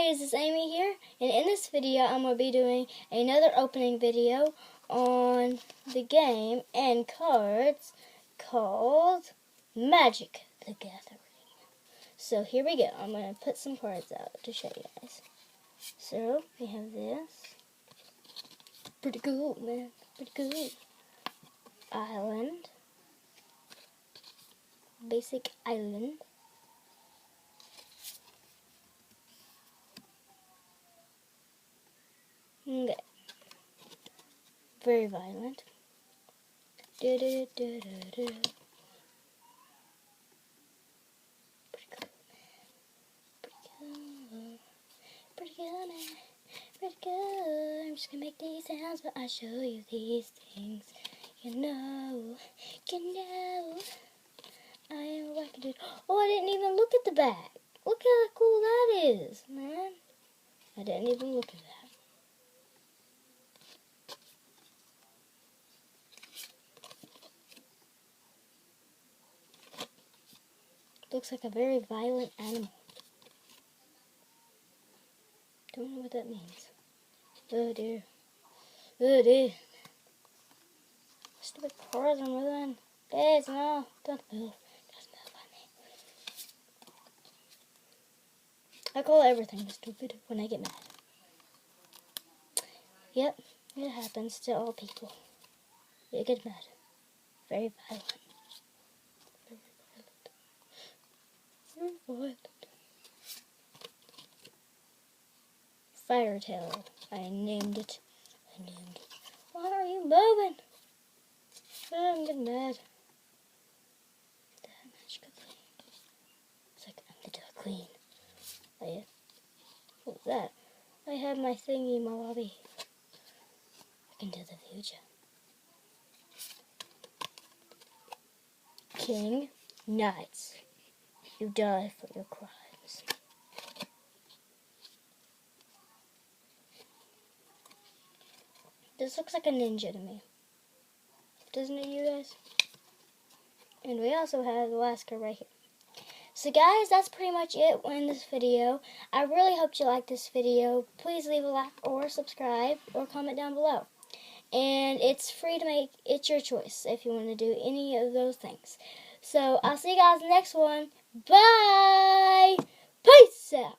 guys, it's Amy here, and in this video I'm going to be doing another opening video on the game and cards called Magic the Gathering. So here we go. I'm going to put some cards out to show you guys. So we have this. Pretty cool, man. Pretty cool. Island. Basic island. Okay. Very violent. Do do do do do. Pretty cool, man. Pretty cool. Pretty cool, man. Pretty cool. I'm just gonna make these sounds, but I'll show you these things. You know. I am a wacky dude. Oh, I didn't even look at the back. Look how cool that is, man. I didn't even look at that. Looks like a very violent animal. Don't know what that means. Oh dear. Oh dear. Stupid cars are moving. Guys, no. Don't move. Just move on me. I call everything stupid when I get mad. Yep, it happens to all people. You get mad. Very violent. Very violent. Fire Tail. I named it. Why are you moving? I'm getting mad. That magical thing. It's like I'm the Dark Queen. What was that? I have my thingy, my lobby. Into the future. King Knights. You die for your crimes. This looks like a ninja to me. Doesn't it, you guys? And we also have Alaska right here. So guys, that's pretty much it in this video. I really hope you liked this video. Please leave a like or subscribe or comment down below. And it's free to make. It's your choice if you want to do any of those things. So I'll see you guys in the next one. Bye! Peace out!